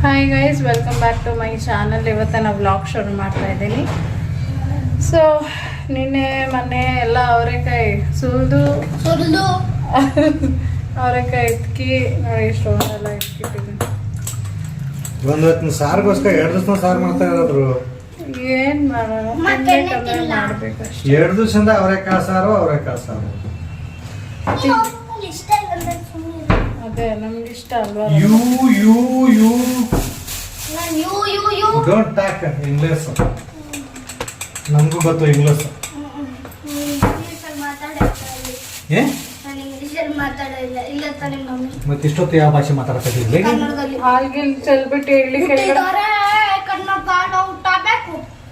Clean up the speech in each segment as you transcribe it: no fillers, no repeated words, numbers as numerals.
Hi guys, welcome back to my channel. ಇವತ್ತು ನಾನು vlog ಶುರು ಮಾಡ್ತಾ ಇದ್ದೀನಿ. ಸೊ ನಿನ್ನೆ ಮೊನ್ನೆ ಎಲ್ಲ ಅವರೆಕಾಯಿ ಸುಲಿದು ಅವರೆಕಾಯಿ ಎತ್ಕಿ ನೋಡಿ ಸ್ಟೋನೆಲ್ಲ ಎತ್ಕಿಟ್ಟಿದ್ದೀನಿ. ಒಂದು ಸಾರಿಗೋಸ್ಕರ 2 ದಿವಸ ಸಾರು ಮಾಡ್ತಾ ಇರೋದ್ರು. ಏನು ಮಾಡೋಣ, ಮಾಡ್ಬೇಕು ಅಷ್ಟೇ. 2 ದಿವಸದಿಂದ ಅವರೆಕಾಯಿ ಸಾರು ಅದೇ ನಮ್ಗೆ ಇಷ್ಟ ಅಲ್ವಾ. Don't talk English. ನಮಗೂ ಗೊತ್ತು ಇಂಗ್ಲಿಷ್. ಮತ್ತೆ ಇಷ್ಟೊತ್ತು ಯಾವ ಭಾಷೆ ಮಾತಾಡ್ತಾ ಇದ್ರಿ? ಹಾಲ್ಗಿಲ್ ಚೆಲ್ಬಿಟ್ಟು ಹೇಳಿ ಕನ್ನಡ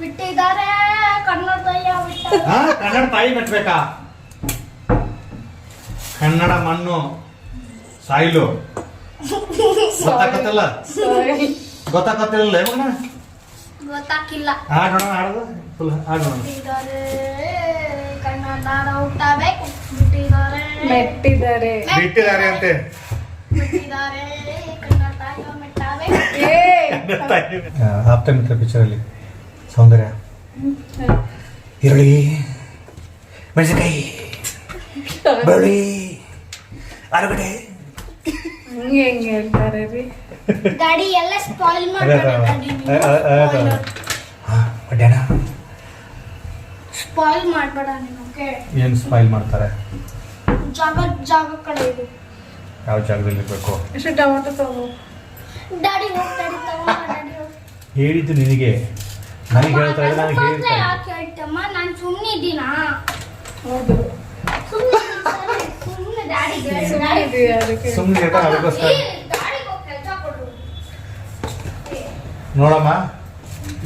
ಬಿಟ್ಟಿದ್ದಾರೆ. ಕನ್ನಡ ತಾಯಿ ಮೆಟ್ಬೇಕಾ? ಕನ್ನಡ ಮಣ್ಣು ಸಾಯಿಲು ಗೊತ್ತಾಗತ್ತಲ್ಲ? ಗೊತ್ತಾಗತ್ತಿಲ್ಲ ಮಗನ? ಗೊತ್ತಾಗಿಲ್ಲ. ಆಡೋಣ ಆಡೋದು ಫುಲ್ ಆಡೋಣ. ಕನ್ನಡ ಹುಟ್ಟಬೇಕು. ಬಿಟ್ಟಿದ್ದಾರೆ ಬಿಟ್ಟಿದ್ದಾರೆ ಅಂತೆ. ಬಿಟ್ಟಿದ್ದಾರೆ ಕನ್ನಡ ಆಪ್ತ ಮಿತ್ರ ಪಿಕ್ಚರ್ ಅಲ್ಲಿ ಸೌಂದರ್ಯ ಈರುಳ್ಳಿ ಮೆಣಸಿನಕಾಯಿ ಬೆಳ್ಳುಳ್ಳಿ ಆಲೂಗಡ್ಡೆ ಹಂಗೆ ಹೆಂಗೆ ಹೇಳ್ತಾರೆ ರೀ ಗಾಡಿ ಎಲ್ಲ ಸ್ಪಾಯಿಲ್ ಸ್ಪಾಯಿಲ್ ಮಾಡಬೇಡ ನೀನು. ಓಕೆ, ಏನು ಸ್ಪಾಯಿಲ್ ಮಾಡ್ತಾರೆ? ಜಾಗ ಕಡೆ ಇದು ಯಾವ ಜಾಗದಲ್ಲಿ ಇರಬೇಕು? ಎಷ್ಟು ಟೊಮೆಟೊ ತಗೋ. ಡ್ಯಾಡಿ ಹೋಗ್ತಾಡಿ ಡ್ಯಾಡಿ ಹೇಳಿದ್ದು ನಿನಗೆ, ನನಗೆ ಹೇಳ್ತಾ ಇದ್ದೆ. ನನಗೆ ಹೇಳ್ತಾ ಯಾಕೆ ಹೇಳ್ತಮ್ಮ? ನಾನು ಸುಮ್ಮನೆ ಇದ್ದೀನಾ? ಹೌದು, ಸುಮ್ಮನೆ ಡ್ಯಾಡಿಗೆ ಅದಕ್ಕೆ ಸುಮ್ಮನೆ ಹೇಳ್ತಾರೆ. ಅದಕ್ಕೋಸ್ಕರ ಗಾಡಿಗೆ ಹೋಗಿ ಕೆಲಸ ಕೊಡು. ನೋಡಮ್ಮ,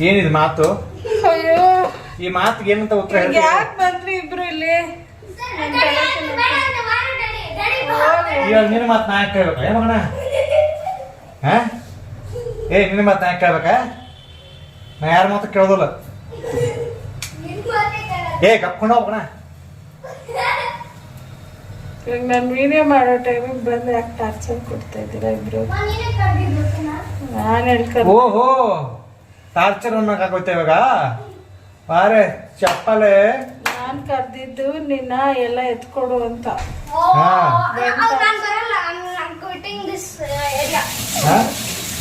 ಏನಿದು ಮಾತು? ಅಯ್ಯೋ, ಈ ಮಾತಿಗೆ ಏನಂತ ಉತ್ತರ ಹೇಳ್ತೀವಿ? ಯಾಕೆ ಬಂದ್ರಿ ಇಬ್ರು ಇಲ್ಲಿ? ಇವಾಗ ನಿನ್ನ ಮಾತು ನಾ ಯಾಕೆ ಕೇಳ್ಬೇಕಾ? ಏ ಮಗನ, ನಿನ್ನ ಮಾತು ನಾ ಯಾಕೆ ಕೇಳ್ಬೇಕಾ? ನಾ ಯಾರ ಮಾತು ಕೇಳೋದಿಲ್ಲ. ಕಪ್ಕೊಂಡು ಹೋಗೋಣ. ಇವಾಗ ನಾನು ವಿಡಿಯೋ ಮಾಡೋ ಟೈಮಿಗೆ ಬಂದು ಯಾಕೆ ಟಾರ್ಚರ್ ಕೊಡ್ತಾ ಇದ್ದೀರಾ ಇಬ್ರು? ನಾನು ಹೇಳ್ಕೊಂಡು ಓಹೋ, ಟಾರ್ಚರ್ ಅನ್ನೋಕ್ಕಾಗೋಯ್ತಾ ಇವಾಗ? ಬಾರೆ ಚಪ್ಪಲೆ. ನಾನು ಕರ್ದಿದ್ದು ನಿನ್ನ ಎಲ್ಲ ಎತ್ಕೊಡು ಅಂತ.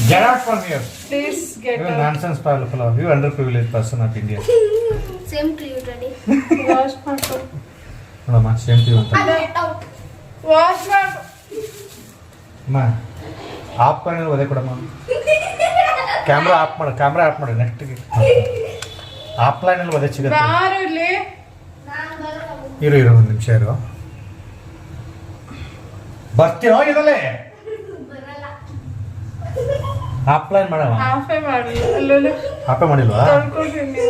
Get out from here. Please get You nonsense fellow. You underprivileged person of India. Same to you daddy. Wash ಮಾಡ್ಕೊ. ನೋಡಮ್ಮ, ಸೇಮ್ ಟು ಅಂತ. ವಾಶ್ ಮಾಡು. ಅಮ್ಮ, ಆಫ್ ಮಾಡಿ ಒದೆ ಕೊಡಮ್ಮ. ಕ್ಯಾಮ್ರಾ ಆಫ್ ಮಾಡು. ನೆಕ್ಸ್ಟ್ಗೆ ಆಫ್ಲೈನಲ್ಲಿ ಒದೆ ಸಿಗುತ್ತೆ. ಬಾರು ಇಲ್ಲಿ. ಇರು 1 ನಿಮಿಷ ಇರು. ಬರ್ತೀನೋ ಇದಲ್ಲೇ? ಆಫ್ಲೈನ್ ಮಾಡವ. ಹಾಫೇ ಮಾಡಿ ಅಲ್ಲೂ ಆಫೇ ಮಾಡಿಲ್ವಾ? ತೊಳ್ಕೊಳ್ತೀನಿ.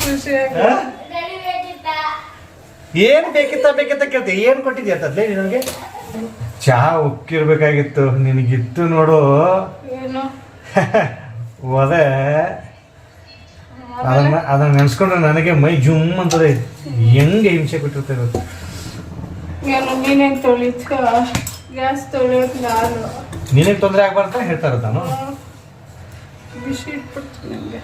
ಖುಷಿಯಾಗಿ ಏನ್ ಬೇಕಿತ್ತ ಕೇಳ್ತಿ? ಏನ್ ಕೊಟ್ಟಿದ್ಯಾ ತದ್ಲೇ ನಿನಗೆ? ಚಹಾ ಉಕ್ಕಿರ್ಬೇಕಾಗಿತ್ತು, ನಿನಗಿತ್ತು ನೋಡು. ಏನು ಒದೆ. ಅದನ್ನ ನೆನ್ಸ್ಕೊಂಡ್ರೆ ನನಗೆ ಮೈ ಜುಮ್ ಅಂತದೆ. ಹೆಂಗೆ ಹಿಂಸೆ ಕೊಟ್ಟಿರ್ತೇವೆ. ಏನು ನೀನೇನು ತೊಳಿತ್ಕ? ಗ್ಯಾಸ್ ತೊಳಿಯೋದು ನಾನು. ನಿನಗೆ ತೊಂದರೆ ಆಗ್ಬಾರ್ದು ಹೇಳ್ತಾ ಇರೋದು ನಾನು. ಬಿಸಿ ಇಟ್ಬಿಡ್ತೀನಿ ನಿಮಗೆ.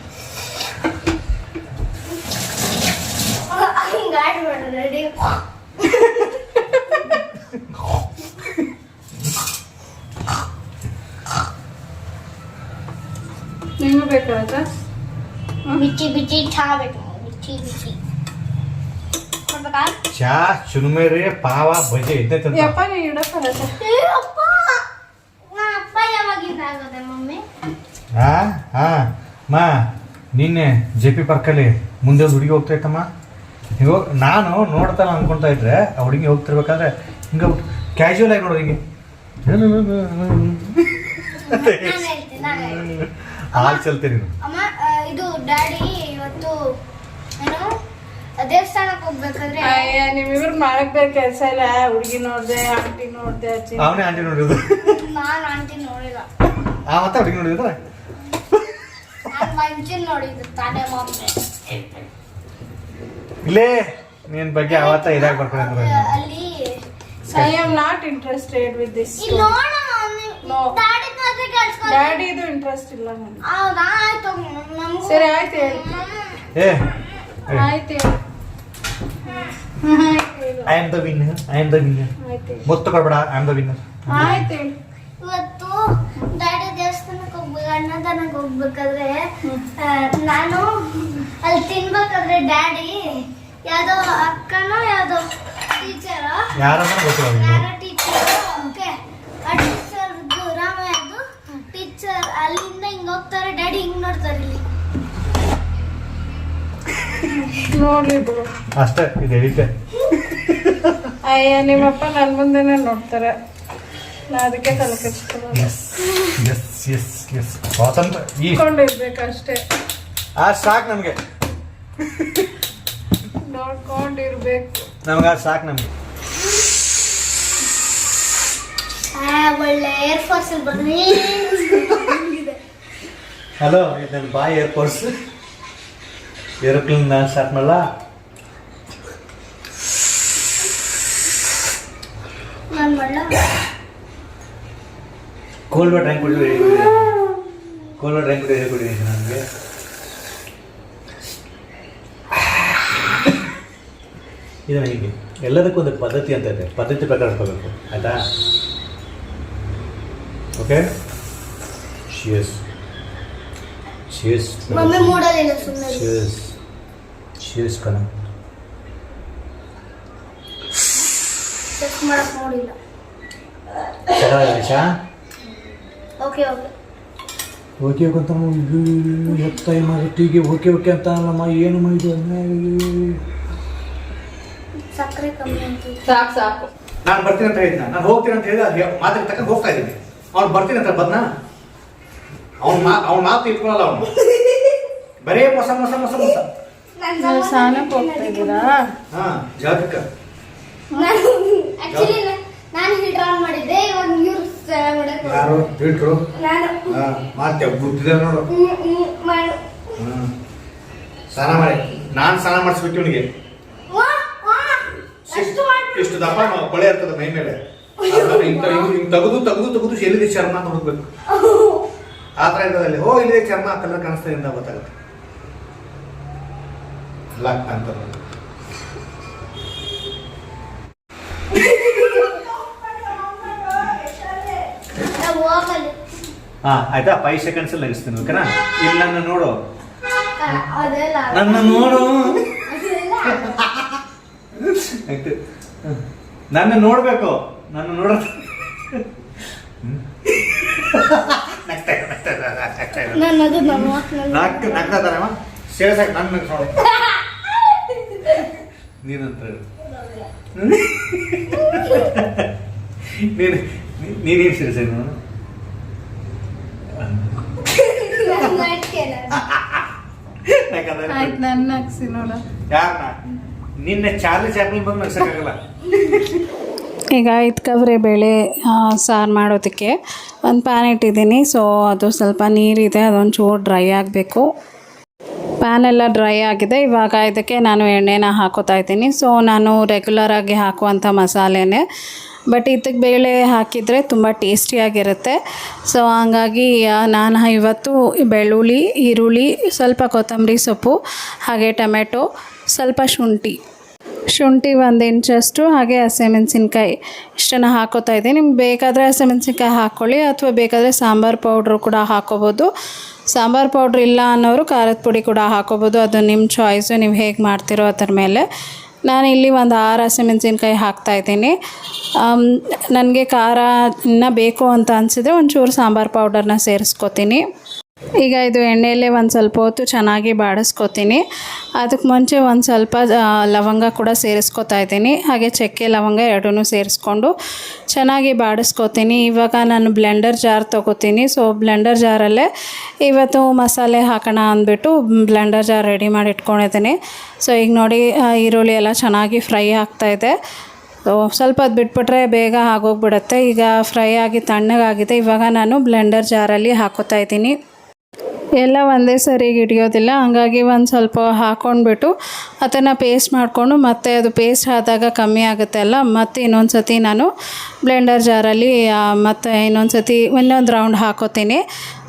ರೆಡಿ. ನಿಂಗೂ ಬೇಕಾದ ಬಿಚ್ಚಿ ಚಹಾ ಬೇಕು. ಬಿಚ್ಚಿ ಕೊಡ್ಬೇಕಾ? ಚಾ ಚುರುಮೇರಿ ಪಾವ ಬಜೆ ಇದ್ದೈತೆ. ಯಪ್ಪ ನೀ ಇಡಪ್ಪ. ಅಪ್ಪ, ಅಪ್ಪ ಯಾವಾಗಿಂದ ಆಗೋದೆ ಮಮ್ಮಿ? ಮಾ ನಿನ್ನೆ JP ಪಾರ್ಕಲ್ಲಿ ಮುಂದೆ ಒಂದು ಹುಡುಗಿ ಹೋಗ್ತಾ ಇತ್ತಮ್ಮ. ಇವಾಗ ನಾನು ನೋಡ್ತಾನ ಅನ್ಕೊಂತಾ ಇದ್ರೆ ಆ ಹುಡುಗಿ ಹೋಗ್ತಿರ್ಬೇಕಾದ್ರೆ ಹಿಂಗ ಕ್ಯಾಶುವಲ್ ಆಗಿ ನೋಡೋದು ಹಿಂಗೆ ಹಾಲು ಚಲ್ತೀನಿ. ಅಮ್ಮ, ಇದು ಡ್ಯಾಡಿ ಇವತ್ತು ಏನು ದೇವಸ್ಥಾನಕ್ಕೆ ಹೋಗ್ಬೇಕಾದ್ರೆ ನಿಮ್ಮಿಬ್ರು ಮಾಡಕ್ ಬೇಕು ಕೆಲಸ ಇಲ್ಲ. ಹುಡುಗಿ ನೋಡ್ದೆ, ಆಂಟಿ ನೋಡ್ದೆ, ಅವನೇ ಆಂಟಿ ನೋಡಿರೋದು. ನಾನು ಆಂಟಿ ನೋಡಿಲ್ಲ. ಮತ್ತೆ ಹುಡುಗಿ ನೋಡಿದ್ರ? ನಾನು ಮಂಚಿನ ನೋಡಿದ್ದು ತಾನೇ ಮಾತ್ರ. ಇಲ್ಲೇ ನಿನ್ ಬಗ್ಗೆ ಅವತ್ತ ಇದಾಗ ಬರ್ಕೊಂಡು ಅಲ್ಲಿ I am not interested with this. ಇಲ್ಲಿ ನೋಡು No. ಡ್ಯಾಡಿ ಮಾತ್ರ ಕೇಳಿಸ್ಕೊ. ಡ್ಯಾಡಿದು ಇಂಟ್ರೆಸ್ಟ್ ಇಲ್ಲ ನನಗೆ. ಹೌದಾ ಆಯ್ತು ನಮಗೂ. ಸರಿ ಆಯ್ತು ಹೇಳಿ. ಏ ಆಯ್ತು ಹೇಳಿ. ಆಯ್ತು ಹೇಳು. I am the winner, I am the winner. ಆಯ್ತು ಹೇಳಿ. ಮುತ್ತು ಕೊಡ್ಬೇಡ, ಐ ಆಮ್ ದ ವಿನ್ನರ್. ಆಯ್ತು ಹೇಳಿ. ಇವತ್ತು ಡ್ಯಾಡಿ ದೇವಸ್ಥಾನಕ್ಕೆ ಹೋಗ್ಬೇಕು, ಅನ್ನದಾನಕ್ಕೆ ಹೋಗ್ಬೇಕಾದ್ರೆ ನಾನು ಅಲ್ಲಿ ತಿನ್ಬೇಕಾದ್ರೆ ಡ್ಯಾಡಿ ಯಾವ್ದೋ ಅಕ್ಕನೋ ಯಾವ್ದೋ ಟೀಚರ್ ಯಾರನ್ನ ಗೊತ್ತಿಲ್ಲ. ಯಾರೋ ಟೀಚರ್ ಓಕೆ ಆ ಟೀಚರ್ ರಾಮಯ್ಯದು ಟೀಚರ್ ಅಲ್ಲಿಂದ ಹಿಂಗ್ ಹೋಗ್ತಾರೆ, ಡ್ಯಾಡಿ ಹಿಂಗ್ ನೋಡ್ತಾರೆ ಇಲ್ಲಿ. ನೋಡ್ಲಿ ಬಿಡು. ಅಷ್ಟೇ ಇದು ಹೇಳಿದ್ದೆ. ಅಯ್ಯ ನಿಮ್ಮಪ್ಪ ನನ್ನ ಮುಂದೆನೆ ನೋಡ್ತಾರೆ, ನಾ ಅದಕ್ಕೆ ತಲೆ ಕೆಡಿಸ್ಕೊಳ್ಳೋದು. ಎಸ್ ಎಸ್ ಎಸ್ ಎಸ್ ಸ್ವಾತಂತ್ರ್ಯ ಈ ನೋಡ್ಕೊಂಡಿರ್ಬೇಕಷ್ಟೇ, ಸಾಕು ನಮಗೆ, ನೋಡ್ಕೊಂಡಿರ್ಬೇಕು. ನಮ್ಗೆ ಸಾಕು ನಮಗೆ. ಒಳ್ಳೆ ಏರ್ ಫೋರ್ಸ್ ಅಲ್ಲಿ ಬರ್ತೀನಿ. ಹಲೋ, ಇದು ನನ್ನ ಬಾಯ್ ಏರ್ಫೋರ್ಸ್ ಏರೋಪ್ಲೇನ್ ನಾನು ಸ್ಟಾರ್ಟ್ ಮಾಡಲ್ಲ. ನಾನು ಮಾಡಲ. ಕೋಲ್ಡ್ ವಾಟರ್ ಹೆಂಗೆ ಕುಡಿದ್ರೆ ಕೋಲ್ಡ್ ವಾಟರ್ ಹೆಂಗೆ ಕುಡಿದ್ರೆ ನನಗೆ ಇದು ಹೀಗೆ ಎಲ್ಲದಕ್ಕೂ ಒಂದು ಪದ್ಧತಿ ಅಂತ ಇದೆ, ಪದ್ಧತಿ ಪ್ರಕಾರ ಇಟ್ಕೋಬೇಕು, ಆಯಿತಾ? ಓಕೆ, ಶಿಯಸ್ ಶಿಯಸ್ ಮಮ್ಮಿ ಮೂಡಲಿಲ್ಲ ಸುಮ್ಮನೆ. ಶಿಯಸ್ ಶಿಯಸ್ ಕಣ. ಚೆಕ್ ಮಾಡಕ್ ನೋಡಿಲ್ಲ. ನಿಶಾ ಓಕೆ ಓಕೆ ಓಕೆ ಅಂತ ಎತ್ತಾಯಿ ಮಾಡಿಟ್ಟಿಗೆ ಓಕೆ ಓಕೆ ಅಂತ ಅಲ್ಲಮ್ಮ, ಏನಮ್ಮ ಇದು? ಸಕ್ಕರೆ ಕಮ್ಮಿ ಅಂತ. ಸಾಕು ಸಾಕು. ನಾನು ಬರ್ತೀನಿ ಅಂತ ಹೇಳಿದ್ನ, ನಾನು ಹೋಗ್ತೀನಿ ಅಂತ ಹೇಳಿದ ಮಾತಿಗೆ ತಕ್ಕ ಹೋಗ್ತಾ ಇದ್ದೀನಿ. ಅವ್ನು ಬರ್ತೀನಿ ಅಂತ ಬದ್ನ, ಅವ್ನ ಮಾತು ಇಟ್ಕೊಳಲ್ಲ. ಅವನು ಬರೇ ಮೊಸ ಮೊಸ ಮೊಸ ಮೊಸ. ನೀವು ಸ್ನಾನಕ್ಕೆ ಹೋಗ್ತಾ ಇದ್ದೀರಾ? ಹಾಂ, ಜಾಗಕ್ಕ ನಾನು ಆಕ್ಚುಲಿ ನಾನು ಹೀಟರ್ ಆನ್ ಮಾಡಿದ್ದೆ, ಇವಾಗ ನೀರು ಮಾಡಕ್ಕೆ ಯಾರು ಬಿಟ್ರು? ನಾನು ಮತ್ತೆ ಬುದ್ಧಿದೆ ನೋಡು. ಮಾಡು. ಸ್ನಾನ ಮಾಡಿ, ನಾನು ಸ್ನಾನ ಮಾಡಿಸ್ಬಿಟ್ಟು ಇವನಿಗೆ ಅಷ್ಟು ಮಾಡಿ ಇಷ್ಟು ದಪ್ಪ ಕೊಳೆ ಇರ್ತದೆ ಮೈ ಮೇಲೆ, ಹಿಂಗೆ ತೆಗೆದು ತೆಗೆದು ತೆಗೆದು ಎಲ್ಲಿದೆ ಚರ್ಮ ಅಂತ ಹುಡುಕ್ಬೇಕು. ಆ ಥರ ಇರ್ತದಲ್ಲಿ ಹೋ ಇಲ್ಲಿದೆ ಚರ್ಮ ಕಲರ್ ಕಾಣಿಸ್ತಾ ಇಂದ ಗೊತ್ತಾಗುತ್ತೆ. ಅಲ್ಲ ಅಂತ ನಾವು ಹೋಗಲಿ. ಹಾಂ ಆಯ್ತಾ, 5 ಸೆಕೆಂಡ್ಸ್ ಲಗಿಸ್ತೀನಿ. ಓಕೆನಾ? ಇಲ್ಲಿ ನನ್ನ ನೋಡು, ಅದೆಲ್ಲ ನನ್ನ ನೋಡು, ಆಯ್ತು. ನನ್ನ ನೋಡ್ಬೇಕು, ನನ್ನ ನೋಡ ನಾನು ಅದು ನಮ್ಮ ನಗ್ತಾ ಇದ್ದಾರಮ್ಮ. ಸೇರ್ಸಾಕ ನನ್ನ ನೋಡು ನೀನಂತ ನೀನೇನು ಸೇರಿಸ ನಾನು ಆಯ್ತು, ನನ್ನ ಹಾಕ್ಸಿ ನೋಡ. ಯಾರನ್ನ ನಿನ್ನೆ ಚಾರ್ಲಿ ಚಾಪ್ಲಿನ್ ಬಂದು ನಗ್ಸಕ್ಕಾಗಲ್ಲ. ಈಗ ಇದ್ಕವ್ರೆ ಬೇಳೆ ಸಾರು ಮಾಡೋದಕ್ಕೆ ಒಂದು ಪ್ಯಾನ್ ಇಟ್ಟಿದ್ದೀನಿ. ಸೊ ಅದು ಸ್ವಲ್ಪ ನೀರಿದೆ, ಅದೊಂದು ಚೂರು ಡ್ರೈ ಆಗಬೇಕು. ಪ್ಯಾನ್ ಎಲ್ಲ ಡ್ರೈ ಆಗಿದೆ. ಇವಾಗ ಇದಕ್ಕೆ ನಾನು ಎಣ್ಣೆನ ಹಾಕೋತಾ ಇದ್ದೀನಿ. ಸೊ ನಾನು ರೆಗ್ಯುಲರಾಗಿ ಹಾಕುವಂಥ ಮಸಾಲೆನೇ, ಬಟ್ ಇದಕ್ಕೆ ಬೇಳೆ ಹಾಕಿದರೆ ತುಂಬ ಟೇಸ್ಟಿಯಾಗಿರುತ್ತೆ. ಸೊ ಹಂಗಾಗಿ ನಾನು ಇವತ್ತು ಬೆಳ್ಳುಳ್ಳಿ, ಈರುಳ್ಳಿ, ಸ್ವಲ್ಪ ಕೊತ್ತಂಬರಿ ಸೊಪ್ಪು, ಹಾಗೆ ಟೊಮೆಟೊ, ಸ್ವಲ್ಪ ಶುಂಠಿ 1 ಇಂಚಷ್ಟು, ಹಾಗೆ ಹಸಿಮೆಣಸಿನ್ಕಾಯಿ ಇಷ್ಟನ್ನು ಹಾಕೋತಾ ಇದ್ದೀನಿ. ನಿಮ್ಗೆ ಬೇಕಾದರೆ ಹಸಿಮೆಣಸಿನ್ಕಾಯಿ ಹಾಕ್ಕೊಳ್ಳಿ, ಅಥವಾ ಬೇಕಾದರೆ ಸಾಂಬಾರು ಪೌಡ್ರು ಕೂಡ ಹಾಕೋಬೋದು. ಸಾಂಬಾರು ಪೌಡ್ರ್ ಇಲ್ಲ ಅನ್ನೋರು ಖಾರದ ಪುಡಿ ಕೂಡ ಹಾಕೋಬೋದು, ಅದು ನಿಮ್ಮ ಚಾಯ್ಸು, ನೀವು ಹೇಗೆ ಮಾಡ್ತಿರೋ ಅದ್ರ ಮೇಲೆ. ನಾನಿಲ್ಲಿ ಒಂದು 6 ಹಸಿಮೆಣಸಿನ್ಕಾಯಿ ಹಾಕ್ತಾಯಿದ್ದೀನಿ. ನನಗೆ ಖಾರ ಇನ್ನೂ ಬೇಕು ಅಂತ ಅನಿಸಿದ್ರೆ ಒಂಚೂರು ಸಾಂಬಾರು ಪೌಡರ್ನ ಸೇರಿಸ್ಕೊತೀನಿ. ಈಗ ಇದು ಎಣ್ಣೆಯಲ್ಲೇ ಒಂದು ಸ್ವಲ್ಪ ಹೊತ್ತು ಚೆನ್ನಾಗಿ ಬಾಡಿಸ್ಕೊತೀನಿ. ಅದಕ್ಕೆ ಮುಂಚೆ ಒಂದು ಸ್ವಲ್ಪ ಲವಂಗ ಕೂಡ ಸೇರಿಸ್ಕೊತಾ ಇದ್ದೀನಿ, ಹಾಗೆ ಚಕ್ಕೆ ಲವಂಗ ಎರಡೂ ಸೇರಿಸ್ಕೊಂಡು ಚೆನ್ನಾಗಿ ಬಾಡಿಸ್ಕೊತೀನಿ. ಇವಾಗ ನಾನು ಬ್ಲೆಂಡರ್ ಜಾರ್ ತೊಗೋತೀನಿ. ಸೊ ಬ್ಲೆಂಡರ್ ಜಾರಲ್ಲೇ ಇವತ್ತು ಮಸಾಲೆ ಹಾಕೋಣ ಅಂದ್ಬಿಟ್ಟು ಬ್ಲೆಂಡರ್ ಜಾರ್ ರೆಡಿ ಮಾಡಿ ಇಟ್ಕೊಂಡಿದ್ದೀನಿ. ಸೊ ಈಗ ನೋಡಿ ಈರುಳ್ಳಿ ಎಲ್ಲ ಚೆನ್ನಾಗಿ ಫ್ರೈ ಆಗ್ತಾಯಿದೆ. ಸ್ವಲ್ಪ ಹೊತ್ತು ಬಿಟ್ಬಿಟ್ರೆ ಬೇಗ ಆಗೋಗ್ಬಿಡುತ್ತೆ. ಈಗ ಫ್ರೈ ಆಗಿ ತಣ್ಣಗಾಗಿದೆ. ಇವಾಗ ನಾನು ಬ್ಲೆಂಡರ್ ಜಾರಲ್ಲಿ ಹಾಕೋತಾ ಇದ್ದೀನಿ. ಎಲ್ಲ ಒಂದೇ ಸರಿಗೆ ಹಿಡಿಯೋದಿಲ್ಲ, ಹಂಗಾಗಿ ಒಂದು ಸ್ವಲ್ಪ ಹಾಕ್ಕೊಂಡ್ಬಿಟ್ಟು ಅದನ್ನು ಪೇಸ್ಟ್ ಮಾಡಿಕೊಂಡು ಮತ್ತೆ ಅದು ಪೇಸ್ಟ್ ಆದಾಗ ಕಮ್ಮಿ ಆಗುತ್ತೆ ಅಲ್ಲ, ಮತ್ತು ಇನ್ನೊಂದು ಸತಿ ನಾನು ಬ್ಲೆಂಡರ್ ಜಾರಲ್ಲಿ ಮತ್ತು ಇನ್ನೊಂದು ರೌಂಡ್ ಹಾಕೋತೀನಿ.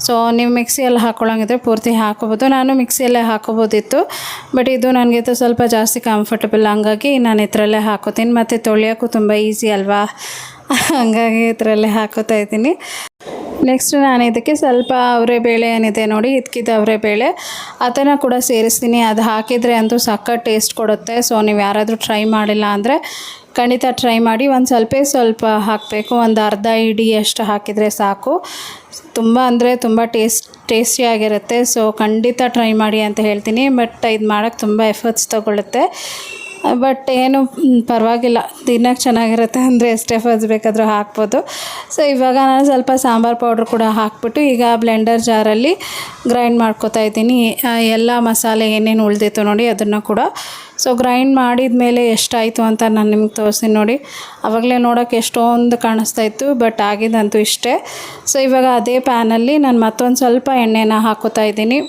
ಸೊ ನೀವು ಮಿಕ್ಸಿಯಲ್ಲಿ ಹಾಕ್ಕೊಳ್ಳೋಂಗಿದ್ರೆ ಪೂರ್ತಿ ಹಾಕೋಬೋದು, ನಾನು ಮಿಕ್ಸಿಯಲ್ಲೇ ಹಾಕೋಬೋದಿತ್ತು, ಬಟ್ ಇದು ನನಗೆ ಸ್ವಲ್ಪ ಜಾಸ್ತಿ ಕಂಫರ್ಟಬಲ್, ಹಂಗಾಗಿ ನಾನು ಇದರಲ್ಲೇ ಹಾಕೋತೀನಿ. ಮತ್ತು ತೊಳೆಯೋಕ್ಕೂ ತುಂಬ ಈಸಿ ಅಲ್ವಾ, ಹಂಗಾಗಿ ಇದರಲ್ಲೇ ಹಾಕೋತಾ ಇದ್ದೀನಿ. ನೆಕ್ಸ್ಟ್ ನಾನು ಇದಕ್ಕೆ ಸ್ವಲ್ಪ ಅವರೆಬೇಳೆ ಏನಿದೆ ನೋಡಿ, ಇದ್ಕಿದ ಅವರೆಬೇಳೆ ಅದನ್ನು ಕೂಡ ಸೇರಿಸ್ತೀನಿ. ಅದು ಹಾಕಿದರೆ ಅಂತೂ ಸಖತ್ ಟೇಸ್ಟ್ ಕೊಡುತ್ತೆ. ಸೊ ನೀವು ಯಾರಾದರೂ ಟ್ರೈ ಮಾಡಿಲ್ಲ ಅಂದರೆ ಖಂಡಿತ ಟ್ರೈ ಮಾಡಿ. ಒಂದು ಸ್ವಲ್ಪ ಹಾಕಬೇಕು, ಒಂದು ಅರ್ಧ ಹಿಡಿಯಷ್ಟು ಹಾಕಿದರೆ ಸಾಕು. ತುಂಬ ಅಂದರೆ ತುಂಬ ಟೇಸ್ಟಿಯಾಗಿರುತ್ತೆ. ಸೊ ಖಂಡಿತ ಟ್ರೈ ಮಾಡಿ ಅಂತ ಹೇಳ್ತೀನಿ. ಬಟ್ ಇದು ಮಾಡೋಕ್ಕೆ ತುಂಬ ಎಫರ್ಟ್ಸ್ ತೊಗೊಳುತ್ತೆ, ಬಟ್ ಏನು ಪರವಾಗಿಲ್ಲ, ತಿನ್ನೋಕ್ಕೆ ಚೆನ್ನಾಗಿರುತ್ತೆ ಅಂದರೆ ಎಷ್ಟು ಎಫರ್ಟ್ಸ್ ಬೇಕಾದರೂ ಹಾಕ್ಬೋದು. ಸೊ ಇವಾಗ ನಾನು ಸ್ವಲ್ಪ ಸಾಂಬಾರು ಪೌಡ್ರ್ ಕೂಡ ಹಾಕ್ಬಿಟ್ಟು ಈಗ ಬ್ಲೆಂಡರ್ ಜಾರಲ್ಲಿ ಗ್ರೈಂಡ್ ಮಾಡ್ಕೊತಾ ಇದ್ದೀನಿ. ಎಲ್ಲ ಮಸಾಲೆ ಏನೇನು ಉಳಿದಿತ್ತು ನೋಡಿ ಅದನ್ನು ಕೂಡ. ಸೊ ಗ್ರೈಂಡ್ ಮಾಡಿದ ಮೇಲೆ ಎಷ್ಟಾಯಿತು ಅಂತ ನಾನು ನಿಮ್ಗೆ ತೋರಿಸ್ತೀನಿ ನೋಡಿ. ಆವಾಗಲೇ ನೋಡೋಕ್ಕೆ ಎಷ್ಟೊಂದು ಕಾಣಿಸ್ತಾ ಇತ್ತು, ಬಟ್ ಆಗಿದ್ದಂತೂ ಇಷ್ಟೇ. ಸೊ ಇವಾಗ ಅದೇ ಪ್ಯಾನಲ್ಲಿ ನಾನು ಮತ್ತೊಂದು ಸ್ವಲ್ಪ ಎಣ್ಣೆನ ಹಾಕೋತಾ ಇದ್ದೀನಿ.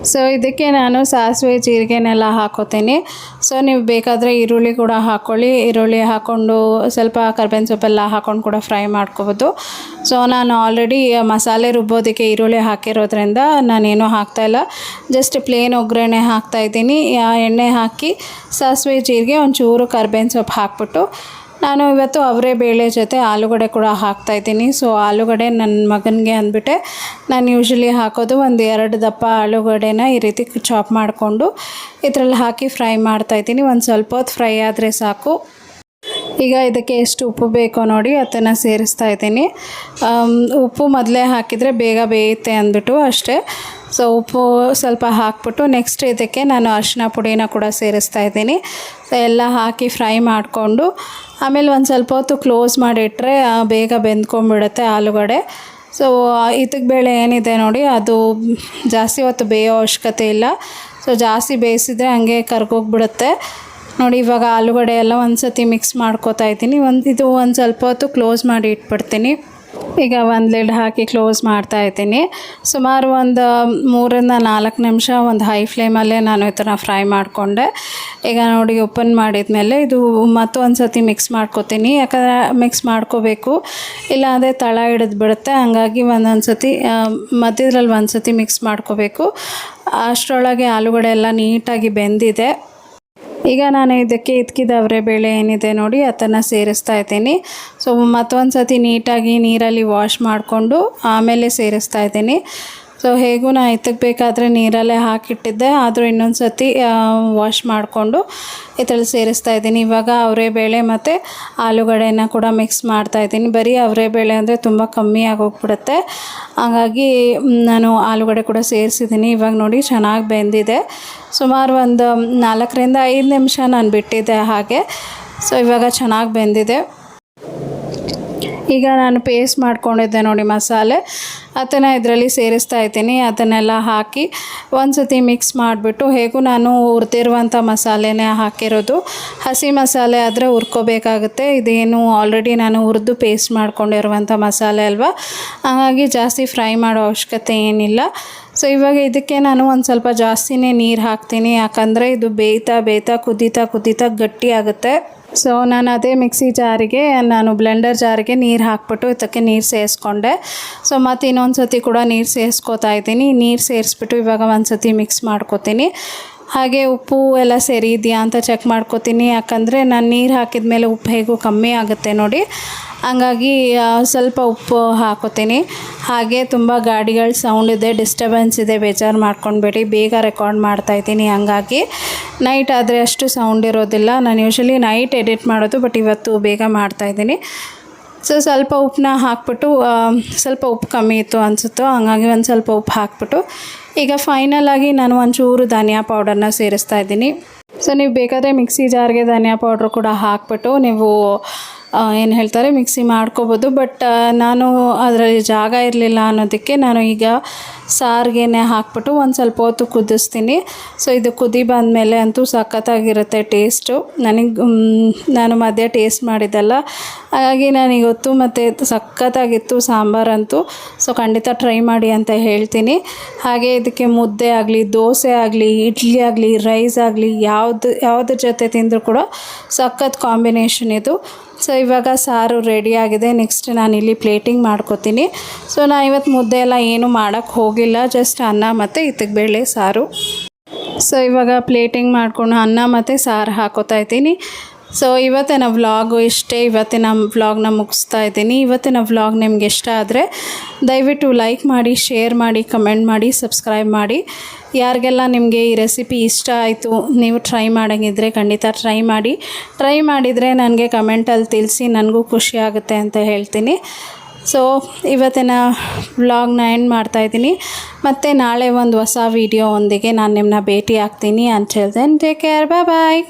ಸೊ ಇದಕ್ಕೆ ನಾನು ಸಾಸಿವೆ ಜೀರಿಗೆನೆಲ್ಲ ಹಾಕೋತೀನಿ. ಸೊ ನೀವು ಬೇಕಾದರೆ ಈರುಳ್ಳಿ ಕೂಡ ಹಾಕ್ಕೊಳ್ಳಿ, ಈರುಳ್ಳಿ ಹಾಕ್ಕೊಂಡು ಸ್ವಲ್ಪ ಕರ್ಬೇವಿನ ಸೊಪ್ಪೆಲ್ಲ ಹಾಕ್ಕೊಂಡು ಕೂಡ ಫ್ರೈ ಮಾಡ್ಕೋಬೋದು. ಸೊ ನಾನು ಆಲ್ರೆಡಿ ಮಸಾಲೆ ರುಬ್ಬೋದಕ್ಕೆ ಈರುಳ್ಳಿ ಹಾಕಿರೋದ್ರಿಂದ ನಾನೇನು ಹಾಕ್ತಾಯಿಲ್ಲ, ಜಸ್ಟ್ ಪ್ಲೇನ್ ಒಗ್ಗರಣೆ ಹಾಕ್ತಾಯಿದ್ದೀನಿ. ಎಣ್ಣೆ ಹಾಕಿ ಸಾಸಿವೆ ಜೀರಿಗೆ ಒಂಚೂರು ಕರ್ಬೇವಿನ ಸೊಪ್ಪು ಹಾಕ್ಬಿಟ್ಟು ನಾನು ಇವತ್ತು ಅವರೆಬೇಳೆ ಜೊತೆ ಆಲೂಗಡ್ಡೆ ಕೂಡ ಹಾಕ್ತಾಯಿದ್ದೀನಿ. ಸೊ ಆಲೂಗಡ್ಡೆ ನನ್ನ ಮಗನಿಗೆ ಅಂದ್ಬಿಟ್ಟೆ ನಾನು ಯೂಶ್ವಲಿ ಹಾಕೋದು 1-2 ದಪ್ಪ ಆಲೂಗಡ್ಡೆನ ಈ ರೀತಿ ಚಾಪ್ ಮಾಡಿಕೊಂಡು ಇದರಲ್ಲಿ ಹಾಕಿ ಫ್ರೈ ಮಾಡ್ತಾಯಿದ್ದೀನಿ. ಒಂದು ಸ್ವಲ್ಪ ಹೊತ್ತು ಫ್ರೈ ಆದರೆ ಸಾಕು. ಈಗ ಇದಕ್ಕೆ ಎಷ್ಟು ಉಪ್ಪು ಬೇಕೋ ನೋಡಿ ಅದನ್ನು ಸೇರಿಸ್ತಾ ಇದ್ದೀನಿ. ಉಪ್ಪು ಮೊದಲೇ ಹಾಕಿದರೆ ಬೇಗ ಬೇಯುತ್ತೆ ಅಂದ್ಬಿಟ್ಟು ಅಷ್ಟೇ. ಸೊ ಉಪ್ಪು ಸ್ವಲ್ಪ ಹಾಕ್ಬಿಟ್ಟು ನೆಕ್ಸ್ಟ್ ಇದಕ್ಕೆ ನಾನು ಅರಿಶಿನ ಪುಡಿನ ಕೂಡ ಸೇರಿಸ್ತಾ ಇದ್ದೀನಿ. ಸೊ ಎಲ್ಲ ಹಾಕಿ ಫ್ರೈ ಮಾಡಿಕೊಂಡು ಆಮೇಲೆ ಒಂದು ಸ್ವಲ್ಪ ಹೊತ್ತು ಕ್ಲೋಸ್ ಮಾಡಿಟ್ರೆ ಬೇಗ ಬೆಂದ್ಕೊಂಡ್ಬಿಡುತ್ತೆ ಆಲೂಗಡ್ಡೆ. ಸೊ ಇದಕ್ಕೆ ಬೇಳೆ ಏನಿದೆ ನೋಡಿ ಅದು ಜಾಸ್ತಿ ಹೊತ್ತು ಬೇಯೋ ಅವಶ್ಯಕತೆ ಇಲ್ಲ. ಸೊ ಜಾಸ್ತಿ ಬೇಯಿಸಿದರೆ ಹಂಗೆ ಕರ್ಗೋಗ್ಬಿಡುತ್ತೆ ನೋಡಿ. ಇವಾಗ ಆಲೂಗಡ್ಡೆ ಎಲ್ಲ ಒಂದು ಸತಿ ಮಿಕ್ಸ್ ಮಾಡ್ಕೋತಾ ಇದ್ದೀನಿ. ಇದು ಒಂದು ಸ್ವಲ್ಪ ಹೊತ್ತು ಕ್ಲೋಸ್ ಮಾಡಿ ಇಟ್ಬಿಡ್ತೀನಿ. ಈಗ ಒಂದು ಲಿಡ್ ಹಾಕಿ ಕ್ಲೋಸ್ ಮಾಡ್ತಾ ಇದ್ದೀನಿ. ಸುಮಾರು ಒಂದು 3-4 ನಿಮಿಷ ಒಂದು ಹೈ ಫ್ಲೇಮಲ್ಲೇ ನಾನು ಈ ಥರ ಫ್ರೈ ಮಾಡಿಕೊಂಡೆ. ಈಗ ನೋಡಿ ಓಪನ್ ಮಾಡಿದ್ಮೇಲೆ ಇದು ಮತ್ತೊಂದು ಸತಿ ಮಿಕ್ಸ್ ಮಾಡ್ಕೋತೀನಿ, ಯಾಕಂದರೆ ಮಿಕ್ಸ್ ಮಾಡ್ಕೋಬೇಕು, ಇಲ್ಲಾಂದರೆ ತಳ ಹಿಡಿದು ಬಿಡುತ್ತೆ. ಹಂಗಾಗಿ ಒಂದೊಂದು ಸತಿ ಮಧ್ಯದಲ್ಲಿ ಒಂದು ಸತಿ ಮಿಕ್ಸ್ ಮಾಡ್ಕೋಬೇಕು. ಅಷ್ಟರೊಳಗೆ ಆಲೂಗಡ್ಡೆ ಎಲ್ಲ ನೀಟಾಗಿ ಬೆಂದಿದೆ. ಈಗ ನಾನು ಇದಕ್ಕೆ ಇದ್ಕಿದ ಅವರೆಬೇಳೆ ಏನಿದೆ ನೋಡಿ ಅದನ್ನು ಸೇರಿಸ್ತಾ ಇದ್ದೀನಿ. ಸೊ ಮತ್ತೊಂದು ಸತಿ ನೀಟಾಗಿ ನೀರಲ್ಲಿ ವಾಶ್ ಮಾಡಿಕೊಂಡು ಆಮೇಲೆ ಸೇರಿಸ್ತಾ ಇದ್ದೀನಿ. ಸೊ ಹೇಗೂ ನಾನು ಎತ್ತಬೇಕಾದ್ರೆ ನೀರಲ್ಲೇ ಹಾಕಿಟ್ಟಿದ್ದೆ, ಆದರೂ ಇನ್ನೊಂದು ಸತಿ ವಾಶ್ ಮಾಡಿಕೊಂಡು ಇದರಲ್ಲಿ ಸೇರಿಸ್ತಾ ಇದ್ದೀನಿ. ಇವಾಗ ಅವರೆಬೇಳೆ ಮತ್ತು ಆಲೂಗಡ್ಡೆನ ಕೂಡ ಮಿಕ್ಸ್ ಮಾಡ್ತಾಯಿದ್ದೀನಿ. ಬರೀ ಅವರೆಬೇಳೆ ಅಂದರೆ ತುಂಬ ಕಮ್ಮಿ ಆಗೋಗ್ಬಿಡುತ್ತೆ, ಹಾಗಾಗಿ ನಾನು ಆಲೂಗಡ್ಡೆ ಕೂಡ ಸೇರಿಸಿದ್ದೀನಿ. ಇವಾಗ ನೋಡಿ ಚೆನ್ನಾಗಿ ಬೆಂದಿದೆ. ಸುಮಾರು ಒಂದು 4-5 ನಿಮಿಷ ನಾನು ಬಿಟ್ಟಿದ್ದೆ ಹಾಗೆ. ಸೊ ಇವಾಗ ಚೆನ್ನಾಗಿ ಬೆಂದಿದೆ. ಈಗ ನಾನು ಪೇಸ್ಟ್ ಮಾಡ್ಕೊಂಡಿದ್ದೆ ನೋಡಿ ಮಸಾಲೆ, ಅದನ್ನು ಇದರಲ್ಲಿ ಸೇರಿಸ್ತಾ ಇದ್ದೀನಿ. ಅದನ್ನೆಲ್ಲ ಹಾಕಿ ಒಂದು ಸತಿ ಮಿಕ್ಸ್ ಮಾಡಿಬಿಟ್ಟು, ಹೇಗೂ ನಾನು ಹುರಿದಿರುವಂಥ ಮಸಾಲೆನೇ ಹಾಕಿರೋದು. ಹಸಿ ಮಸಾಲೆ ಆದರೆ ಹುರ್ಕೋಬೇಕಾಗುತ್ತೆ, ಇದೇನು ಆಲ್ರೆಡಿ ನಾನು ಹುರಿದು ಪೇಸ್ಟ್ ಮಾಡ್ಕೊಂಡಿರುವಂಥ ಮಸಾಲೆ ಅಲ್ವಾ, ಹಾಗಾಗಿ ಜಾಸ್ತಿ ಫ್ರೈ ಮಾಡೋ ಅವಶ್ಯಕತೆ ಏನಿಲ್ಲ. ಸೊ ಇವಾಗ ಇದಕ್ಕೆ ನಾನು ಒಂದು ಸ್ವಲ್ಪ ಜಾಸ್ತಿನೇ ನೀರು ಹಾಕ್ತೀನಿ, ಯಾಕಂದರೆ ಇದು ಬೇಯ್ತಾ ಕುದೀತಾ ಗಟ್ಟಿ ಆಗುತ್ತೆ. ಸೊ ನಾನು ಅದೇ ಮಿಕ್ಸಿ ಜಾರಿಗೆ ನಾನು ಬ್ಲೆಂಡರ್ ಜಾರಿಗೆ ನೀರು ಹಾಕ್ಬಿಟ್ಟು ಇದಕ್ಕೆ ನೀರು ಸೇರಿಸ್ಕೊಂಡೆ. ಸೊ ಮತ್ತು ಇನ್ನೊಂದು ಸತಿ ಕೂಡ ನೀರು ಸೇರಿಸ್ಕೋತಾ ಇದ್ದೀನಿ. ನೀರು ಸೇರಿಸ್ಬಿಟ್ಟು ಇವಾಗ ಒಂದು ಸತಿ ಮಿಕ್ಸ್ ಮಾಡ್ಕೋತೀನಿ. ಹಾಗೆ ಉಪ್ಪು ಎಲ್ಲ ಸರಿ ಇದೆಯಾ ಅಂತ ಚೆಕ್ ಮಾಡ್ಕೋತೀನಿ, ಯಾಕಂದರೆ ನಾನು ನೀರು ಹಾಕಿದ ಮೇಲೆ ಉಪ್ಪು ಹೇಗೂ ಕಮ್ಮಿ ಆಗುತ್ತೆ ನೋಡಿ, ಹಂಗಾಗಿ ಸ್ವಲ್ಪ ಉಪ್ಪು ಹಾಕೋತೀನಿ. ಹಾಗೆ ತುಂಬ ಗಾಡಿಗಳ ಸೌಂಡ್ ಇದೆ, ಡಿಸ್ಟರ್ಬೆನ್ಸ್ ಇದೆ, ಬೇಜಾರು ಮಾಡ್ಕೊಳ್ಬೇಡಿ, ಬೇಗ ರೆಕಾರ್ಡ್ ಮಾಡ್ತಾಯಿದ್ದೀನಿ. ಹಂಗಾಗಿ ನೈಟ್ ಆದರೆ ಅಷ್ಟು ಸೌಂಡ್ ಇರೋದಿಲ್ಲ. ನಾನು ಯೂಶ್ವಲಿ ನೈಟ್ ಎಡಿಟ್ ಮಾಡೋದು, ಬಟ್ ಇವತ್ತು ಬೇಗ ಮಾಡ್ತಾಯಿದ್ದೀನಿ. ಸೊ ಸ್ವಲ್ಪ ಉಪ್ಪನ್ನ ಹಾಕ್ಬಿಟ್ಟು, ಸ್ವಲ್ಪ ಉಪ್ಪು ಕಮ್ಮಿ ಇತ್ತು ಅನಿಸುತ್ತೋ, ಹಂಗಾಗಿ ಒಂದು ಸ್ವಲ್ಪ ಉಪ್ಪು ಹಾಕ್ಬಿಟ್ಟು ಈಗ ಫೈನಲಾಗಿ ನಾನು ಒಂಚೂರು ಧನಿಯಾ ಪೌಡರ್ನ ಸೇರಿಸ್ತಾ ಇದ್ದೀನಿ. ಸೊ ನೀವು ಬೇಕಾದರೆ ಮಿಕ್ಸಿ ಜಾರ್ಗೆ ಧನಿಯಾ ಪೌಡ್ರು ಕೂಡ ಹಾಕ್ಬಿಟ್ಟು ನೀವು ಏನು ಹೇಳ್ತಾರೆ ಮಿಕ್ಸಿ ಮಾಡ್ಕೋಬೋದು. ಬಟ್ ನಾನು ಅದರಲ್ಲಿ ಜಾಗ ಇರಲಿಲ್ಲ ಅನ್ನೋದಕ್ಕೆ ನಾನು ಈಗ ಸಾರಿಗೆ ಹಾಕ್ಬಿಟ್ಟು ಒಂದು ಸ್ವಲ್ಪ ಹೊತ್ತು ಕುದಿಸ್ತೀನಿ. ಸೊ ಇದು ಕುದಿ ಬಂದಮೇಲೆ ಅಂತೂ ಸಖತ್ತಾಗಿರುತ್ತೆ ಟೇಸ್ಟು. ನಾನು ಮಧ್ಯೆ ಟೇಸ್ಟ್ ಮಾಡಿದ್ದಲ್ಲ, ಹಾಗಾಗಿ ನನಗೊತ್ತು ಮತ್ತು ಸಖತ್ತಾಗಿತ್ತು ಸಾಂಬಾರಂತೂ. ಸೊ ಖಂಡಿತ ಟ್ರೈ ಮಾಡಿ ಅಂತ ಹೇಳ್ತೀನಿ. ಹಾಗೆ ಇದಕ್ಕೆ ಮುದ್ದೆ ಆಗಲಿ, ದೋಸೆ ಆಗಲಿ, ಇಡ್ಲಿ ಆಗಲಿ, ರೈಸ್ ಆಗಲಿ ಯಾವುದ್ರ ಜೊತೆ ತಿಂದರೂ ಕೂಡ ಸಖತ್ ಕಾಂಬಿನೇಷನ್ ಇದು. ಸೊ ಇವಾಗ ಸಾರು ರೆಡಿಯಾಗಿದೆ. ನೆಕ್ಸ್ಟ್ ನಾನಿಲ್ಲಿ ಪ್ಲೇಟಿಂಗ್ ಮಾಡ್ಕೊತೀನಿ. ಸೊ ನಾನು ಇವತ್ತು ಮುದ್ದೆ ಎಲ್ಲ ಏನೂ ಮಾಡೋಕ್ಕೆ ಹೋಗಿಲ್ಲ, ಜಸ್ಟ್ ಅನ್ನ ಮತ್ತು ಇತ್ತಕ್ಕೆ ಬೇಳೆ ಸಾರು. ಸೊ ಇವಾಗ ಪ್ಲೇಟಿಂಗ್ ಮಾಡಿಕೊಂಡು ಅನ್ನ ಮತ್ತು ಸಾರು ಹಾಕೋತಾ ಇದ್ದೀನಿ. ಸೊ ಇವತ್ತಿನ ವ್ಲಾಗು ಇಷ್ಟೇ. ಇವತ್ತಿನ ವ್ಲಾಗ್ನ ಮುಗಿಸ್ತಾ ಇದ್ದೀನಿ. ಇವತ್ತಿನ ವ್ಲಾಗ್ ನಿಮ್ಗೆ ಇಷ್ಟ ಆದರೆ ದಯವಿಟ್ಟು ಲೈಕ್ ಮಾಡಿ, ಶೇರ್ ಮಾಡಿ, ಕಮೆಂಟ್ ಮಾಡಿ, ಸಬ್ಸ್ಕ್ರೈಬ್ ಮಾಡಿ. ಯಾರಿಗೆಲ್ಲ ನಿಮಗೆ ಈ ರೆಸಿಪಿ ಇಷ್ಟ ಆಯಿತು, ನೀವು ಟ್ರೈ ಮಾಡೋಂಗಿದ್ರೆ ಖಂಡಿತ ಟ್ರೈ ಮಾಡಿದರೆ ನನಗೆ ಕಮೆಂಟಲ್ಲಿ ತಿಳಿಸಿ, ನನಗೂ ಖುಷಿ ಆಗುತ್ತೆ ಅಂತ ಹೇಳ್ತೀನಿ. ಸೊ ಇವತ್ತಿನ ವ್ಲಾಗ್ನ ಎಂಡ್ ಮಾಡ್ತಾಯಿದ್ದೀನಿ. ಮತ್ತು ನಾಳೆ ಒಂದು ಹೊಸ ವೀಡಿಯೋ ಒಂದಿಗೆ ನಾನು ನಿಮ್ಮನ್ನ ಭೇಟಿ ಆಗ್ತೀನಿ. ಅಂಟಿಲ್ ದೆನ್ ಟೇಕ್ ಕೇರ್, ಬಾಯ್.